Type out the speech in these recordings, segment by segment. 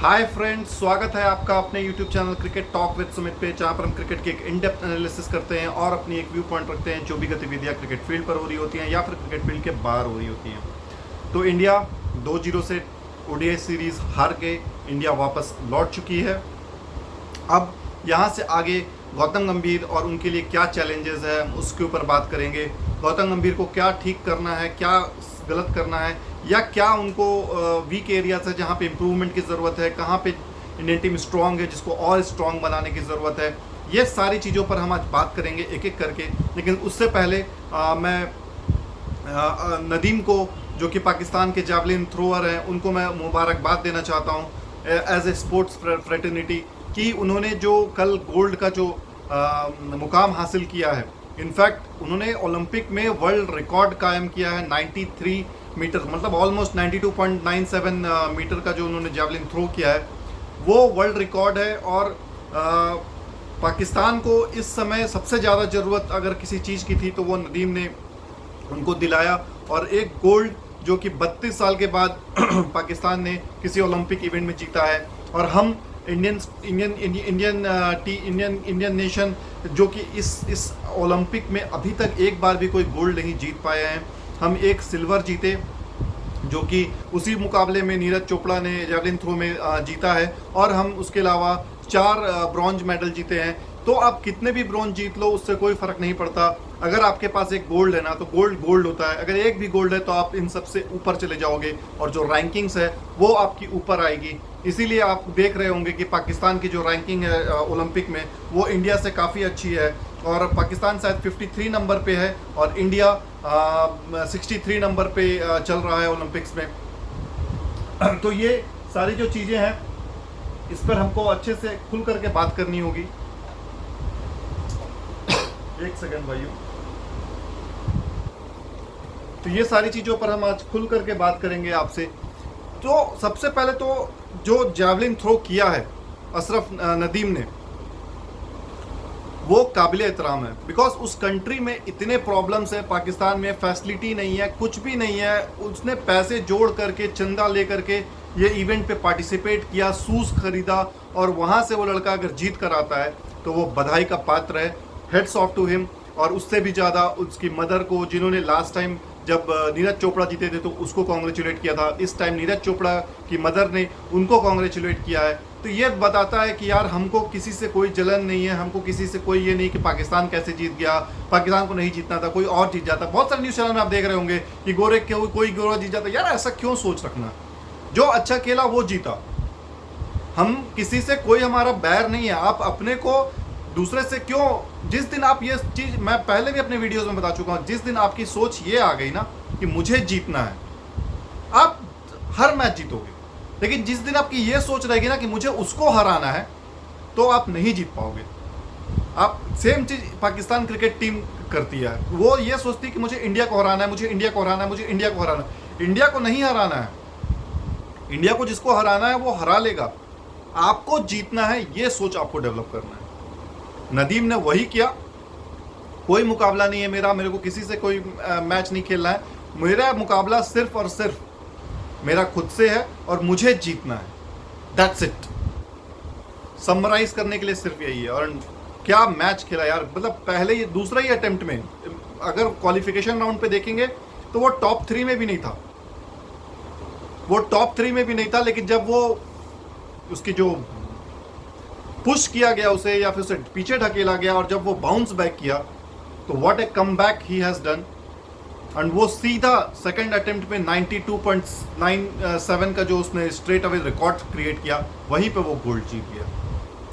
Hi friends, स्वागत है आपका अपने YouTube channel cricket talk with Sumit पे, जहाँ पर हम क्रिकेट की एक इन डेप्थ एनालिसिस करते हैं और अपनी एक व्यू पॉइंट रखते हैं जो भी गतिविधियाँ क्रिकेट फील्ड पर हो रही होती हैं या फिर क्रिकेट फील्ड के बाहर हो रही होती हैं। तो इंडिया 2-0 से ओडीआई सीरीज़ हार के इंडिया वापस लौट चुकी है। अब यहाँ से आगे गौतम गंभीर और उनके लिए क्या चैलेंजेस है उसके ऊपर बात करेंगे। गौतम गंभीर को क्या ठीक करना है, क्या गलत करना है, या क्या उनको वीक एरियाज है जहाँ पे इम्प्रूवमेंट की ज़रूरत है, कहाँ पे इंडियन टीम स्ट्रांग है जिसको और स्ट्रांग बनाने की ज़रूरत है। ये सारी चीज़ों पर हम आज बात करेंगे एक एक करके। लेकिन उससे पहले मैं नदीम को, जो कि पाकिस्तान के जावलिन थ्रोअर हैं, उनको मैं मुबारकबाद देना चाहता हूँ एज ए स्पोर्ट्स फ्रेटर्निटी कि उन्होंने जो कल गोल्ड का जो मुकाम हासिल किया है। इनफैक्ट उन्होंने ओलंपिक में वर्ल्ड रिकॉर्ड कायम किया है 93 मीटर, मतलब ऑलमोस्ट 92.97 मीटर का जो उन्होंने जैवलिन थ्रो किया है वो वर्ल्ड रिकॉर्ड है। और पाकिस्तान को इस समय सबसे ज़्यादा ज़रूरत अगर किसी चीज़ की थी तो वो नदीम ने उनको दिलाया। और एक गोल्ड जो कि 32 साल के बाद पाकिस्तान ने किसी ओलंपिक इवेंट में जीता है। और हम इंडियन नेशन जो कि इस ओलंपिक में अभी तक एक बार भी कोई गोल्ड नहीं जीत पाए हैं। हम एक सिल्वर जीते जो कि उसी मुकाबले में नीरज चोपड़ा ने जैवलिन थ्रो में जीता है, और हम उसके अलावा 4 ब्रॉन्ज मेडल जीते हैं। तो आप कितने भी ब्रॉन्ज जीत लो उससे कोई फ़र्क नहीं पड़ता। अगर आपके पास एक गोल्ड है ना तो गोल्ड गोल्ड होता है। अगर एक भी गोल्ड है तो आप इन सबसे ऊपर चले जाओगे और जो रैंकिंग्स है वो आपकी ऊपर आएगी। इसीलिए आप देख रहे होंगे कि पाकिस्तान की जो रैंकिंग है ओलंपिक में वो इंडिया से काफ़ी अच्छी है। और पाकिस्तान शायद 53 नंबर पे है और इंडिया 63 नंबर पे चल रहा है ओलंपिक्स में। तो ये सारी जो चीज़ें हैं इस पर हमको अच्छे से खुल करके बात करनी होगी। एक सेकंड भाइयों। तो ये सारी चीज़ों पर हम आज खुल करके बात करेंगे आपसे। तो सबसे पहले तो जो जैवलिन थ्रो किया है अशरफ नदीम ने वो काबिल एहतराम है। बिकॉज उस कंट्री में इतने प्रॉब्लम्स है, पाकिस्तान में फैसिलिटी नहीं है, कुछ भी नहीं है। उसने पैसे जोड़ करके, चंदा ले करके ये इवेंट पे पार्टिसिपेट किया, शूज़ खरीदा, और वहाँ से वो लड़का अगर जीत कर आता है तो वो बधाई का पात्र है। Heads off to him. और उससे भी ज़्यादा उसकी मदर को, जिन्होंने लास्ट टाइम जब नीरज चोपड़ा जीते थे तो उसको कॉन्ग्रेचुलेट किया था, इस टाइम नीरज चोपड़ा की मदर ने उनको कॉन्ग्रेचुलेट किया है। तो ये बताता है कि यार हमको किसी से कोई जलन नहीं है, हमको किसी से कोई ये नहीं कि पाकिस्तान कैसे जीत गया, पाकिस्तान को नहीं जीतना था, कोई और जीत जाता। बहुत सारे न्यूज़ चैनल में आप देख रहे होंगे कि गोरे कोई गोरा जीत जाता। यार ऐसा क्यों सोच रखना, जो अच्छा खेला वो जीता। हम किसी से कोई हमारा बैर नहीं है। आप अपने को दूसरे से क्यों, जिस दिन आप ये चीज़, मैं पहले भी अपने वीडियोस में बता चुका हूँ, जिस दिन आपकी सोच ये आ गई ना कि मुझे जीतना है, आप हर मैच जीतोगे। लेकिन जिस दिन आपकी ये सोच रहेगी ना कि मुझे उसको हराना है, तो आप नहीं जीत पाओगे। आप सेम चीज़ पाकिस्तान क्रिकेट टीम करती है। वो ये सोचती है कि मुझे इंडिया को हराना है, मुझे इंडिया को हराना है, मुझे इंडिया को हराना है। इंडिया को नहीं हराना है। इंडिया को जिसको हराना है वो हरा लेगा। आपको जीतना है, ये सोच आपको डेवलप करना है। नदीम ने वही किया। कोई मुकाबला नहीं है मेरे को किसी से कोई मैच नहीं खेलना है। मेरा मुकाबला सिर्फ और सिर्फ मेरा खुद से है और मुझे जीतना है। That's it. समराइज करने के लिए सिर्फ यही है। और क्या मैच खेला यार, मतलब पहले ये दूसरा ही अटेम्प्ट में, अगर क्वालिफिकेशन राउंड पे देखेंगे तो वो टॉप 3 में भी नहीं था। वो टॉप 3 में भी नहीं था। लेकिन जब वो उसकी जो पुश किया गया उसे, या फिर उसे पीछे ढकेला गया, और जब वो बाउंस बैक किया तो what A come back he has done. And वो सीधा सेकंड अटेम्प्ट में 92.97 का जो उसने स्ट्रेट अवे रिकॉर्ड क्रिएट किया, वहीं पे वो गोल्ड जीत गया।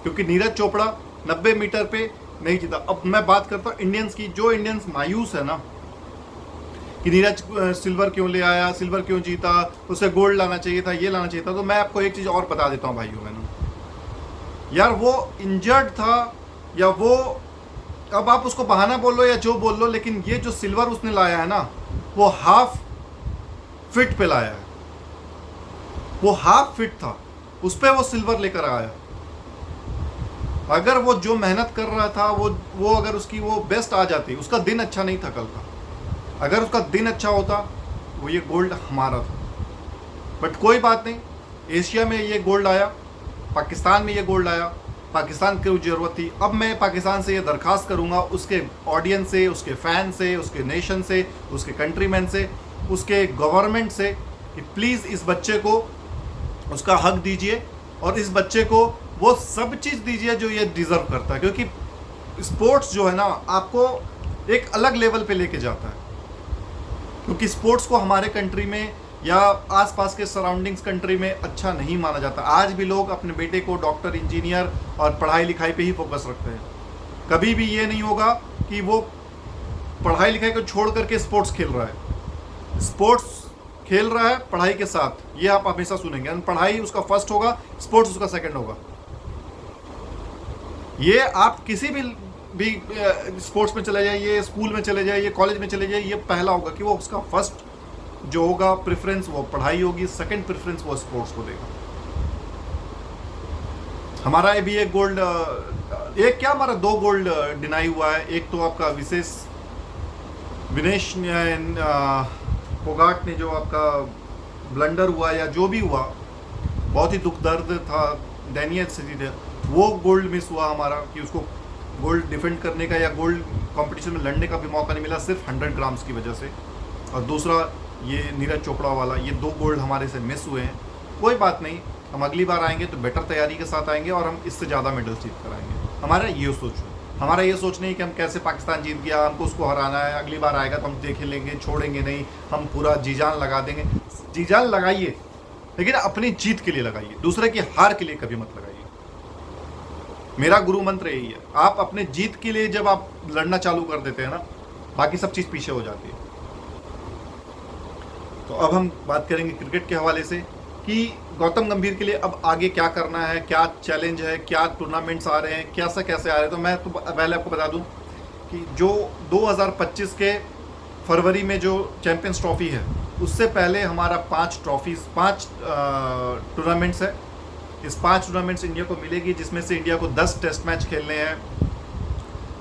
क्योंकि नीरज चोपड़ा 90 मीटर पे नहीं जीता। अब मैं बात करता हूँ इंडियंस की। जो इंडियंस मायूस है ना कि नीरज सिल्वर क्यों ले आया, सिल्वर क्यों जीता, उसे गोल्ड लाना चाहिए था, ये लाना चाहिए था, तो मैं आपको एक चीज़ और बता देता हूँ भाइयों बहनों। यार वो इंजर्ड था, या वो, अब आप उसको बहाना बोल लो या जो बोल लो, लेकिन ये जो सिल्वर उसने लाया है ना, वो हाफ फिट पे लाया है। वो हाफ फिट था, उस पर वो सिल्वर लेकर आया। अगर वो जो मेहनत कर रहा था वो अगर उसकी वो बेस्ट आ जाती, उसका दिन अच्छा नहीं था कल का, अगर उसका दिन अच्छा होता वो ये गोल्ड हमारा था। बट कोई बात नहीं, एशिया में ये गोल्ड आया पाकिस्तान में ये गोल्ड आया, पाकिस्तान की ज़रूरत थी। अब मैं पाकिस्तान से ये दरख्वास्त करूँगा, उसके ऑडियंस से, उसके फ़ैन से, उसके नेशन से, उसके कंट्रीमैन से, उसके गवर्नमेंट से कि प्लीज़ इस बच्चे को उसका हक दीजिए और इस बच्चे को वो सब चीज़ दीजिए जो ये डिज़र्व करता है। क्योंकि स्पोर्ट्स जो है ना, आपको एक अलग लेवल पे लेके जाता है। क्योंकि स्पोर्ट्स को हमारे कंट्री में या आसपास के सराउंडिंग्स कंट्री में अच्छा नहीं माना जाता। आज भी लोग अपने बेटे को डॉक्टर, इंजीनियर और पढ़ाई लिखाई पे ही फोकस रखते हैं। कभी भी ये नहीं होगा कि वो पढ़ाई लिखाई को छोड़ करके स्पोर्ट्स खेल रहा है। स्पोर्ट्स खेल रहा है पढ़ाई के साथ, ये आप हमेशा सुनेंगे। पढ़ाई उसका फर्स्ट होगा, स्पोर्ट्स उसका सेकंड होगा। ये आप किसी भी स्पोर्ट्स में चले जाइए, स्कूल में चले जाइए, कॉलेज में चले जाइए, ये पहला होगा कि वो उसका फर्स्ट जो होगा प्रेफरेंस वो पढ़ाई होगी, सेकंड प्रेफरेंस वो स्पोर्ट्स को देगा। हमारा भी एक गोल्ड, एक क्या हमारा 2 गोल्ड डिनाई हुआ है। एक तो आपका विनेश फोगाट ने जो आपका ब्लंडर हुआ या जो भी हुआ, बहुत ही दुख दर्द था, दयनीय स्थिति थी, वो गोल्ड मिस हुआ हमारा कि उसको गोल्ड डिफेंड करने का या गोल्ड कंपटीशन में लड़ने का भी मौका नहीं मिला, सिर्फ 100 ग्राम्स की वजह से। और दूसरा ये नीरज चोपड़ा वाला, ये 2 गोल्ड हमारे से मिस हुए हैं। कोई बात नहीं, हम अगली बार आएंगे तो बेटर तैयारी के साथ आएंगे और हम इससे ज़्यादा मेडल जीत कर आएंगे। हमारा ये सोच है, हमारा ये सोच नहीं कि हम कैसे पाकिस्तान जीत गया, हमको उसको हराना है, अगली बार आएगा तो हम देख लेंगे, छोड़ेंगे नहीं, हम पूरा जी जान लगा देंगे। जी जान लगाइए, लेकिन अपनी जीत के लिए लगाइए, दूसरे की हार के लिए कभी मत लगाइए। मेरा गुरु मंत्र यही है। आप अपने जीत के लिए जब आप लड़ना चालू कर देते हैं ना, बाकी सब चीज़ पीछे हो जाती है। तो अब हम बात करेंगे क्रिकेट के हवाले से कि गौतम गंभीर के लिए अब आगे क्या करना है, क्या चैलेंज है, क्या टूर्नामेंट्स आ रहे हैं, कैसे कैसे आ रहे हैं। तो मैं तो पहले आपको बता दूं कि जो 2025 के फरवरी में जो चैंपियंस ट्रॉफी है, उससे पहले हमारा 5 टूर्नामेंट्स है। इस 5 टूर्नामेंट्स इंडिया को मिलेगी, जिसमें से इंडिया को 10 टेस्ट मैच खेलने हैं,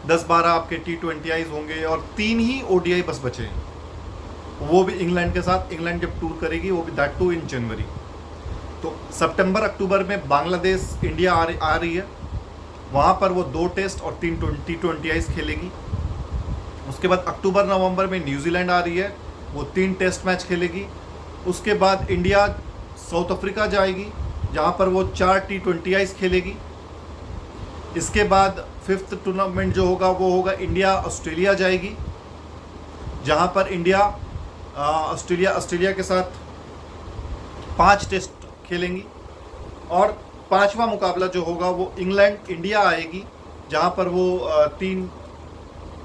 10-12 आपके T20Is होंगे और 3 ही ODI बस बचे हैं, वो भी इंग्लैंड के साथ। इंग्लैंड जब टूर करेगी वो भी दैट टू इन जनवरी। तो सितंबर अक्टूबर में बांग्लादेश इंडिया आ रही है, वहाँ पर वो 2 टेस्ट और 3 T20Is खेलेगी। उसके बाद अक्टूबर नवंबर में न्यूजीलैंड आ रही है, वो 3 टेस्ट मैच खेलेगी। उसके बाद इंडिया साउथ अफ्रीका जाएगी, जहाँ पर वो 4 T20Is खेलेगी। इसके बाद 5th टूर्नामेंट जो होगा वो होगा इंडिया ऑस्ट्रेलिया जाएगी, जहाँ पर इंडिया ऑस्ट्रेलिया के साथ 5 टेस्ट खेलेंगी। और 5वां मुकाबला जो होगा वो इंग्लैंड इंडिया आएगी, जहाँ पर वो 3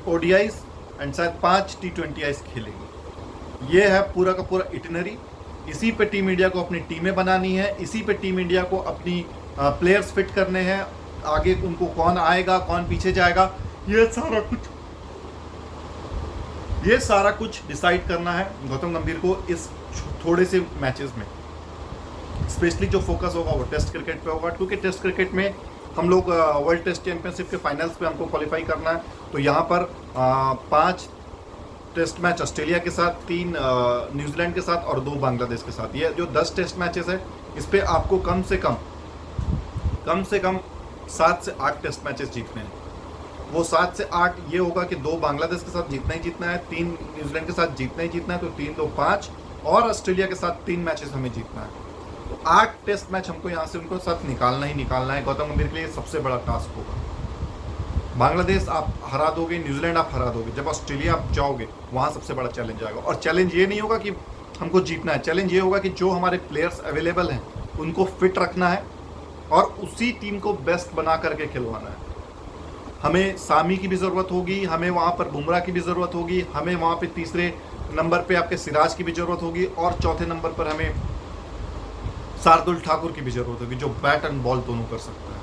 ODIs एंड शायद 5 T20Is खेलेंगी। ये है पूरा का पूरा इटिनरी। इसी पे टीम इंडिया को अपनी टीमें बनानी है, इसी पे टीम इंडिया को अपनी प्लेयर्स फिट करने हैं। आगे उनको कौन आएगा, कौन पीछे जाएगा, ये सारा कुछ डिसाइड करना है गौतम गंभीर को इस थोड़े से मैचेस में। स्पेशली जो फोकस होगा वो टेस्ट क्रिकेट पे होगा, क्योंकि टेस्ट क्रिकेट में हम लोग वर्ल्ड टेस्ट चैंपियनशिप के फाइनल्स पे हमको क्वालिफाई करना है। तो यहाँ पर 5 टेस्ट मैच ऑस्ट्रेलिया के साथ, 3 न्यूजीलैंड के साथ और 2 बांग्लादेश के साथ। ये जो 10 टेस्ट मैचेस है, इस पर आपको कम से कम 7 से 8 टेस्ट मैचेस जीतने हैं। वो 7 से 8 ये होगा कि 2 बांग्लादेश के साथ जीतना ही जीतना है, 3 न्यूजीलैंड के साथ जीतना ही जीतना है, तो 3 2 5 और ऑस्ट्रेलिया के साथ 3 मैचेस हमें जीतना है। तो 8 टेस्ट मैच हमको यहाँ से उनको साथ निकालना ही निकालना है। गौतम गंभीर के लिए सबसे बड़ा टास्क होगा। बांग्लादेश आप हरा दोगे, न्यूजीलैंड आप हरा दोगे, जब ऑस्ट्रेलिया आप जाओगे वहाँ सबसे बड़ा चैलेंज आएगा। और चैलेंज ये नहीं होगा कि हमको जीतना है, चैलेंज ये होगा कि जो हमारे प्लेयर्स अवेलेबल हैं उनको फिट रखना है और उसी टीम को बेस्ट बना करके खिलवाना है। हमें सामी की भी ज़रूरत होगी, हमें वहाँ पर बुमराह की भी ज़रूरत होगी, हमें वहाँ पे तीसरे नंबर पे आपके सिराज की भी ज़रूरत होगी और चौथे नंबर पर हमें शार्दुल ठाकुर की भी ज़रूरत होगी, जो बैट एंड बॉल दोनों कर सकता है।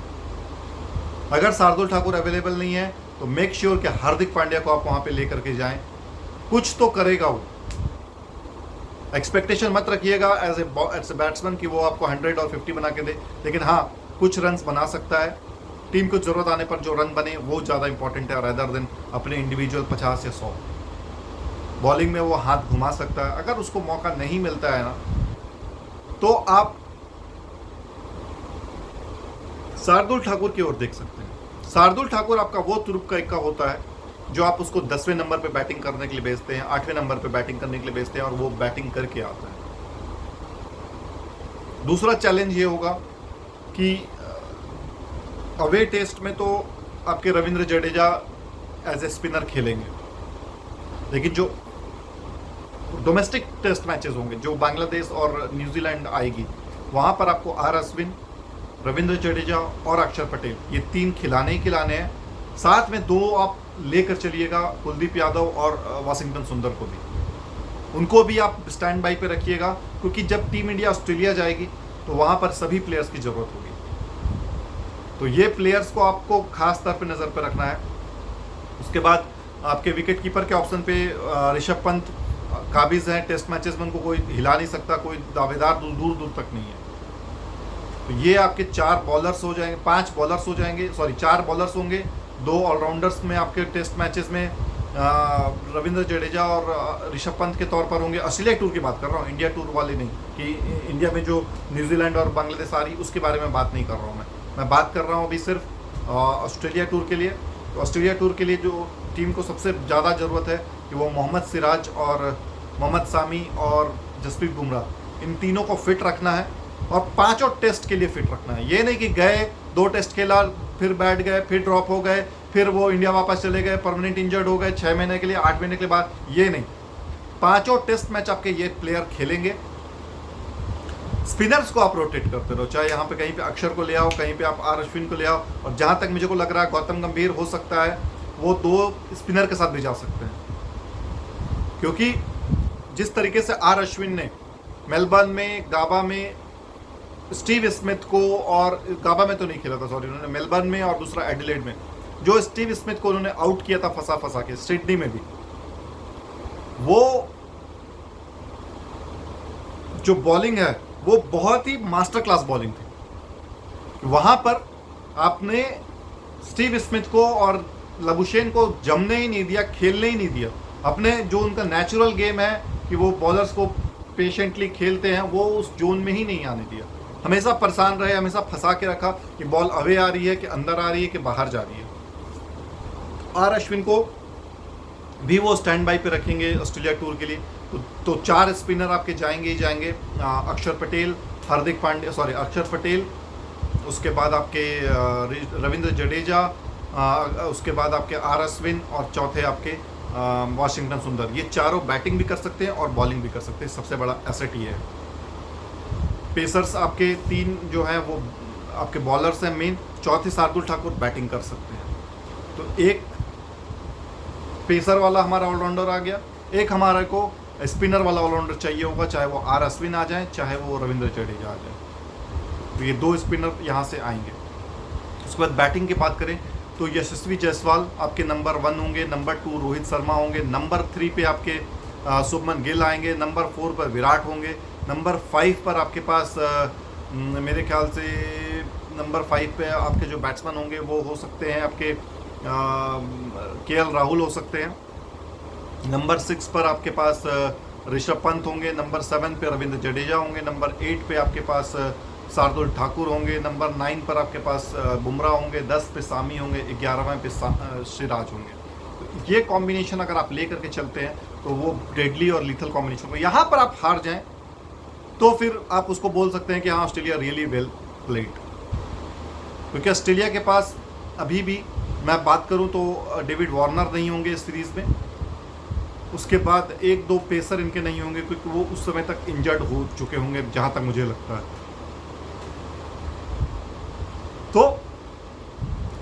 अगर शार्दुल ठाकुर अवेलेबल नहीं है तो मेक श्योर कि हार्दिक पांड्या को आप वहाँ पे लेकर के जाएं, कुछ तो करेगा वो। एक्सपेक्टेशन मत रखिएगा एज ए बैट्समैन कि वो आपको 100 और 50 बना के दे, लेकिन हाँ कुछ रन्स बना सकता है। टीम को ज़रूरत आने पर जो रन बने वो ज़्यादा इंपॉर्टेंट है रादर देन अपने इंडिविजुअल 50 या 100। बॉलिंग में वो हाथ घुमा सकता है, अगर उसको मौका नहीं मिलता है ना तो आप शार्दुल ठाकुर की ओर देख सकते हैं। शार्दुल ठाकुर आपका वो तुरुप का इक्का होता है जो आप उसको 10वें नंबर पे बैटिंग करने के लिए भेजते हैं, 8वें नंबर पे बैटिंग करने के लिए भेजते हैं और वो बैटिंग करके आता है। दूसरा चैलेंज ये होगा कि अवे टेस्ट में तो आपके Ravindra Jadeja as a spinner खेलेंगे, लेकिन जो डोमेस्टिक टेस्ट मैचेस होंगे जो बांग्लादेश और न्यूजीलैंड आएगी, वहां पर आपको आर अश्विन, रविंद्र जडेजा और अक्षर पटेल ये 3 खिलाने ही खिलाने हैं। साथ में 2 आप लेकर चलिएगा, कुलदीप यादव और वाशिंगटन सुंदर को भी, उनको भी आप स्टैंड बाई पे रखिएगा, क्योंकि जब टीम इंडिया ऑस्ट्रेलिया जाएगी तो वहां पर सभी प्लेयर्स की जरूरत होगी। तो ये प्लेयर्स को आपको खास तौर पे नज़र पे रखना है। उसके बाद आपके विकेट कीपर के ऑप्शन पे ऋषभ पंत काबिज हैं, टेस्ट मैचेस में उनको कोई हिला नहीं सकता, कोई दावेदार दूर दूर तक नहीं है। तो ये आपके 4 बॉलर्स हो जाएंगे, 5 बॉलर्स हो जाएंगे, सॉरी 4 बॉलर्स होंगे, 2 ऑलराउंडर्स में आपके टेस्ट मैचेस में रविंद्र जडेजा और ऋषभ पंत के तौर पर होंगे। ऑस्ट्रेलिया टूर की बात कर रहा हूँ, इंडिया टूर वाले नहीं, कि इंडिया में जो न्यूजीलैंड और बांग्लादेश आ रही उसके बारे में बात नहीं कर रहा हूँ। मैं बात कर रहा हूँ अभी सिर्फ ऑस्ट्रेलिया टूर के लिए। तो ऑस्ट्रेलिया टूर के लिए जो टीम को सबसे ज़्यादा ज़रूरत है कि वो मोहम्मद सिराज और मोहम्मद सामी और जसप्रीत बुमराह, इन तीनों को फिट रखना है और 5 टेस्ट के लिए फिट रखना है। ये नहीं कि गए 2 टेस्ट खेला, फिर बैठ गए, फिर ड्रॉप हो गए, फिर वो इंडिया वापस चले गए, परमानेंट इंजर्ड हो गए 6 महीने के लिए, 8 महीने के बाद, ये नहीं। 5 टेस्ट मैच आपके ये प्लेयर खेलेंगे। स्पिनर्स को आप रोटेट करते रहो, चाहे यहाँ पे कहीं पे अक्षर को ले आओ, कहीं पे आप आर अश्विन को ले आओ, और जहाँ तक मुझे को लग रहा है गौतम गंभीर हो सकता है वो 2 स्पिनर के साथ भी जा सकते हैं, क्योंकि जिस तरीके से आर अश्विन ने मेलबर्न में, गाबा में स्टीव स्मिथ को, और गाबा में तो नहीं खेला था सॉरी, उन्होंने मेलबर्न में और दूसरा एडिलेड में, जो स्टीव स्मिथ को उन्होंने आउट किया था फंसा फंसा के, सिडनी में भी, वो जो बॉलिंग है वो बहुत ही मास्टर क्लास बॉलिंग थी। वहां पर आपने स्टीव स्मिथ को और लबुशेन को जमने ही नहीं दिया, खेलने ही नहीं दिया। अपने जो उनका नेचुरल गेम है कि वो बॉलर्स को पेशेंटली खेलते हैं, वो उस जोन में ही नहीं आने दिया। हमेशा परेशान रहे, हमेशा फंसा के रखा कि बॉल अवे आ रही है कि अंदर आ रही है कि बाहर जा रही है। आर अश्विन को भी वो स्टैंड बाई पे रखेंगे ऑस्ट्रेलिया टूर के लिए। तो 4 स्पिनर आपके जाएंगे ही जाएंगे, अक्षर पटेल, हार्दिक पांड्या, सॉरी अक्षर पटेल, उसके बाद आपके रविंद्र जडेजा, उसके बाद आपके आर अश्विन, और चौथे आपके वाशिंगटन सुंदर। ये चारों बैटिंग भी कर सकते हैं और बॉलिंग भी कर सकते हैं। सबसे बड़ा एसेट ये है। पेसर्स आपके 3 जो हैं वो आपके बॉलर्स हैं मेन, चौथे शार्दुल ठाकुर बैटिंग कर सकते हैं। तो एक पेसर वाला हमारा ऑलराउंडर आ गया, एक हमारे को स्पिनर वाला ऑलराउंडर चाहिए होगा, चाहे वो आर अश्विन आ जाए, चाहे वो रविंद्र जडेजा आ जाए। तो ये 2 स्पिनर यहाँ से आएंगे। उसके बाद बैटिंग की बात करें तो यशस्वी जायसवाल आपके नंबर 1 होंगे, नंबर 2 रोहित शर्मा होंगे, नंबर 3 पे आपके शुभमन गिल आएंगे, नंबर 4 पर विराट होंगे, नंबर 5 पर आपके पास मेरे ख्याल से नंबर 5 पे आपके जो बैट्समैन होंगे वो हो सकते हैं आपके केएल राहुल हो सकते हैं, नंबर 6 पर आपके पास ऋषभ पंत होंगे, नंबर 7 पे रविंद्र जडेजा होंगे, नंबर 8 पे आपके पास शार्दुल ठाकुर होंगे, नंबर 9 पर आपके पास बुमराह होंगे, 10 पे सामी होंगे, 11वें पे सिराज होंगे। तो ये कॉम्बिनेशन अगर आप ले करके चलते हैं तो वो डेडली और लीथल कॉम्बिनेशन को, यहाँ पर आप हार जाएं तो फिर आप उसको बोल सकते हैं कि हाँ ऑस्ट्रेलिया रियली वेल प्लेड। क्योंकि ऑस्ट्रेलिया के पास अभी भी मैं बात करूं तो डेविड वार्नर नहीं होंगे इस सीरीज़ में, उसके बाद 1-2 पेसर इनके नहीं होंगे क्योंकि वो उस समय तक इंजर्ड हो चुके होंगे जहां तक मुझे लगता है। तो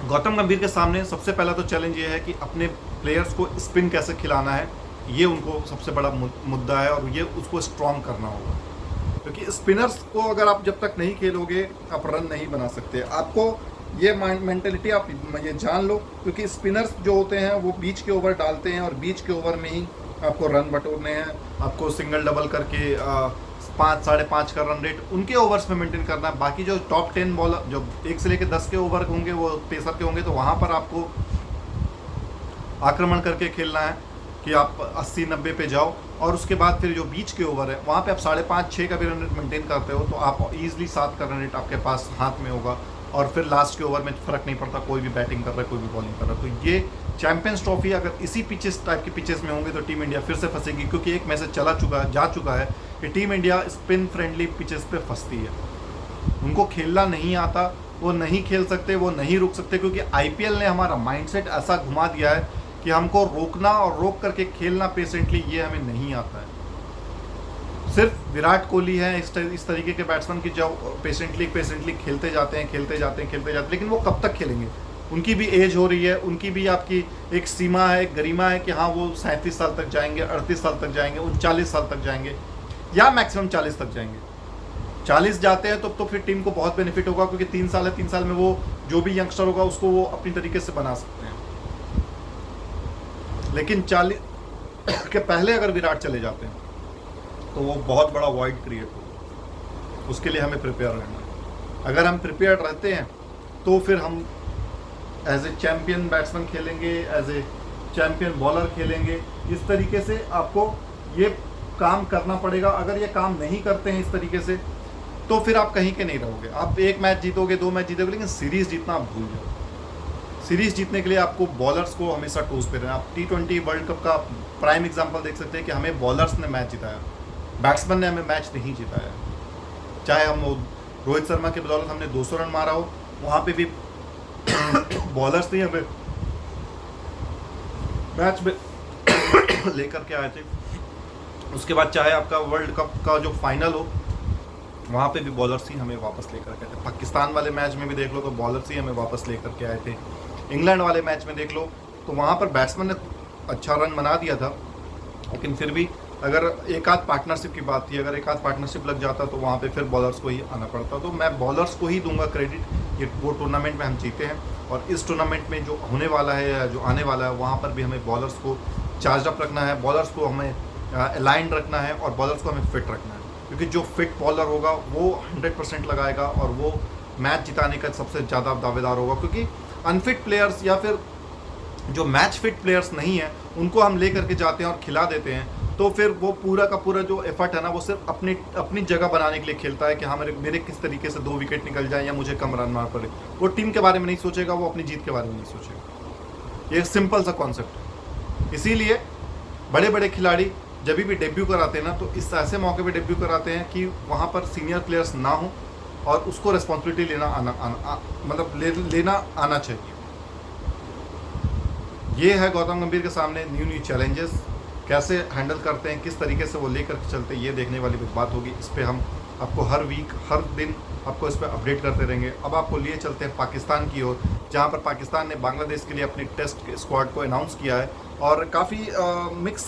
गौतम गंभीर के सामने सबसे पहला तो चैलेंज ये है कि अपने प्लेयर्स को स्पिन कैसे खिलाना है, ये उनको सबसे बड़ा मुद्दा है और ये उसको स्ट्रॉन्ग करना होगा। क्योंकि स्पिनर्स को अगर आप जब तक नहीं खेलोगे आप रन नहीं बना सकते। आपको ये मेंटेलिटी आप ये जान लो, क्योंकि स्पिनर्स जो होते हैं वो बीच के ओवर डालते हैं और बीच के ओवर में ही आपको रन बटोरने हैं, आपको सिंगल डबल करके 5 साढ़े 5 का रन रेट उनके ओवर्स में मेंटेन करना है। बाकी जो टॉप 10 बॉलर जो 1 से लेकर 10 के ओवर होंगे वो पेसर के होंगे, तो वहाँ पर आपको आक्रमण करके खेलना है कि आप 80-90 पे जाओ, और उसके बाद फिर जो बीच के ओवर है वहाँ पे आप 5.5-6 का भी रन रेट मेंटेन करते हो तो आप ईजिली 7 का रन रेट आपके पास हाथ में होगा। और फिर लास्ट के ओवर में फ़र्क नहीं पड़ता, कोई भी बैटिंग कर रहा है, कोई भी बॉलिंग कर रहा है। तो ये चैंपियंस ट्रॉफी अगर इसी पिचेस टाइप के पिचेस में होंगे तो टीम इंडिया फिर से फंसेगी, क्योंकि एक मैसेज जा चुका है कि team India spin friendly pitches पे फंसती है। उनको खेलना नहीं आता, वो नहीं खेल सकते, वो नहीं रुक सकते, क्योंकि आईपीएल ने हमारा माइंडसेट ऐसा घुमा दिया है कि हमको रोकना और रोक करके खेलना पेशेंटली ये हमें नहीं आता है। सिर्फ विराट कोहली है इस तरीके के बैट्समैन की जो पेशेंटली खेलते जाते हैं, लेकिन वो कब तक खेलेंगे? उनकी भी एज हो रही है, उनकी भी आपकी एक सीमा है, एक गरिमा है कि हाँ वो 37 साल तक जाएंगे, 38 साल तक जाएंगे, 39 साल तक जाएंगे, या मैक्सिमम 40 तक जाएंगे। 40 जाते हैं तो फिर टीम को बहुत बेनिफिट होगा, क्योंकि 3 साल है, 3 साल में वो जो भी यंगस्टर होगा उसको वो अपनी तरीके से बना सकते हैं। लेकिन 40 के पहले अगर विराट चले जाते हैं तो वो बहुत बड़ा वॉइड क्रिएट होगा। उसके लिए हमें प्रिपेयर रहना है। अगर हम प्रिपेयर रहते हैं तो फिर हम एज ए चैम्पियन बैट्समैन खेलेंगे, एज ए चैम्पियन बॉलर खेलेंगे। इस तरीके से आपको ये काम करना पड़ेगा। अगर ये काम नहीं करते हैं इस तरीके से तो फिर आप कहीं के नहीं रहोगे। आप 1 मैच जीतोगे, 2 मैच जीतोगे, लेकिन सीरीज़ जीतना आप भूल जाओ। सीरीज़ जीतने के लिए आपको बॉलर्स को हमेशा टोस पे रहना। आप T20 वर्ल्ड कप का प्राइम एग्जांपल देख सकते हैं कि हमें बॉलर्स ने मैच जिताया, बैट्समैन ने हमें मैच नहीं जिताया। चाहे हम रोहित शर्मा के बदौलत हमने 200 रन मारा हो, वहाँ पे भी बॉलर्स नहीं हमें मैच में लेकर के आए थे। उसके बाद चाहे आपका वर्ल्ड कप का जो फाइनल हो, वहाँ पे भी बॉलर्स ही हमें वापस लेकर के आए थे। पाकिस्तान वाले मैच में भी देख लो तो बॉलर्स ही हमें वापस लेकर के आए थे। इंग्लैंड वाले मैच में देख लो तो वहाँ पर बैट्समैन ने अच्छा रन बना दिया था, लेकिन फिर भी अगर एक आध पार्टनरशिप की बात थी, अगर एक आध पार्टनरशिप लग जाता तो वहाँ पे फिर बॉलर्स को ही आना पड़ता। तो मैं बॉलर्स को ही दूंगा क्रेडिट। ये वो टूर्नामेंट में हम जीते हैं, और इस टूर्नामेंट में जो होने वाला है या जो आने वाला है वहाँ पर भी हमें बॉलर्स को चार्ज अप रखना है, बॉलर्स को हमें अलाइंड रखना है, और बॉलर्स को हमें फिट रखना है। क्योंकि जो फिट बॉलर होगा वो 100% लगाएगा और वो मैच जिताने का सबसे ज़्यादा दावेदार होगा। क्योंकि अनफिट प्लेयर्स या फिर जो मैच फिट प्लेयर्स नहीं हैं उनको हम ले करके जाते हैं और खिला देते हैं, तो फिर वो पूरा का पूरा जो एफर्ट है ना वो सिर्फ अपनी जगह बनाने के लिए खेलता है कि हाँ मेरे किस तरीके से 2 विकेट निकल जाए या मुझे कम रन मार पड़े। वो टीम के बारे में नहीं सोचेगा, वो अपनी जीत के बारे में नहीं सोचेगा। ये सिंपल सा कॉन्सेप्ट है। इसीलिए बड़े बड़े खिलाड़ी जब भी डेब्यू कराते हैं ना तो इस ऐसे मौके पे डेब्यू कराते हैं कि वहाँ पर सीनियर प्लेयर्स ना हो और उसको रिस्पॉन्सिबिलिटी लेना आना चाहिए। ये है गौतम गंभीर के सामने न्यू चैलेंजेस, कैसे हैंडल करते हैं, किस तरीके से वो लेकर चलते हैं, ये देखने वाली बात होगी। इस पर हम आपको हर वीक हर दिन आपको इस पर अपडेट करते रहेंगे। अब आपको लिए चलते हैं पाकिस्तान की ओर, जहाँ पर पाकिस्तान ने बांग्लादेश के लिए अपनी टेस्ट स्क्वाड को अनाउंस किया है, और काफ़ी मिक्स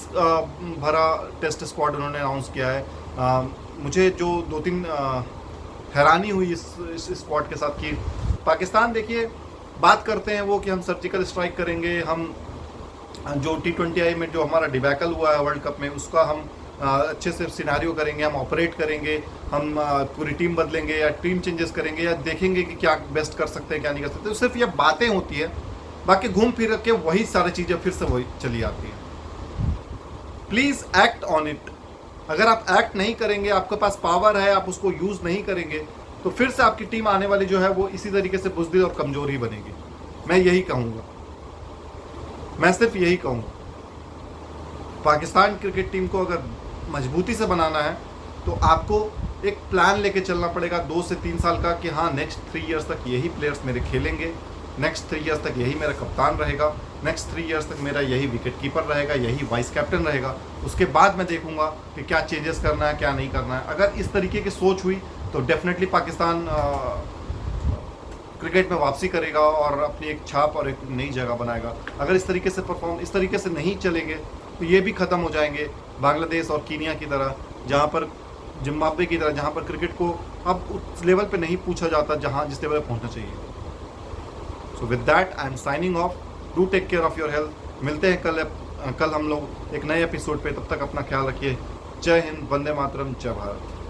भरा टेस्ट स्क्वाड उन्होंने अनाउंस किया है। मुझे जो 2-3 हैरानी हुई इस स्क्वाड के साथ कि पाकिस्तान, देखिए बात करते हैं वो कि हम सर्जिकल स्ट्राइक करेंगे, हम जो T20I में जो हमारा डिबैकल हुआ है वर्ल्ड कप में उसका हम अच्छे से सिनारियो करेंगे, हम ऑपरेट करेंगे, हम पूरी टीम बदलेंगे या टीम चेंजेस करेंगे या देखेंगे कि क्या बेस्ट कर सकते हैं क्या नहीं कर सकते। तो सिर्फ ये बातें होती है, बाकी घूम फिर के वही सारी चीज़ें फिर से वही चली आती हैं। Please act on it. अगर आप एक्ट नहीं करेंगे, आपके पास पावर है, आप उसको यूज़ नहीं करेंगे, तो फिर से आपकी टीम आने वाली जो है वो इसी तरीके से बुज़दिल और कमज़ोर ही बनेगी। मैं यही कहूँगा, मैं सिर्फ यही कहूँगा। पाकिस्तान क्रिकेट टीम को अगर मजबूती से बनाना है तो आपको एक प्लान लेके चलना पड़ेगा 2 से 3 साल का कि हाँ नेक्स्ट 3 इयर्स तक यही प्लेयर्स मेरे खेलेंगे, नेक्स्ट 3 इयर्स तक यही मेरा कप्तान रहेगा, नेक्स्ट 3 इयर्स तक मेरा यही विकेट कीपर रहेगा, यही वाइस कैप्टन रहेगा। उसके बाद मैं देखूंगा कि क्या चेंजेस करना है क्या नहीं करना है। अगर इस तरीके की सोच हुई तो डेफिनेटली पाकिस्तान क्रिकेट में वापसी करेगा और अपनी एक छाप और एक नई जगह बनाएगा। अगर इस तरीके से नहीं चलेंगे तो ये भी ख़त्म हो जाएंगे बांग्लादेश और कीनिया की तरह, जहाँ पर जिम्बाब्वे की तरह, जहाँ पर क्रिकेट को अब उस लेवल पे नहीं पूछा जाता जिस लेवल पे पहुँचना चाहिए। So with that I am signing off. Do take care of your health. मिलते हैं कल हम लोग एक नए एपिसोड पे। तब तक अपना ख्याल रखिए। जय हिंद, वंदे मातरम, जय भारत।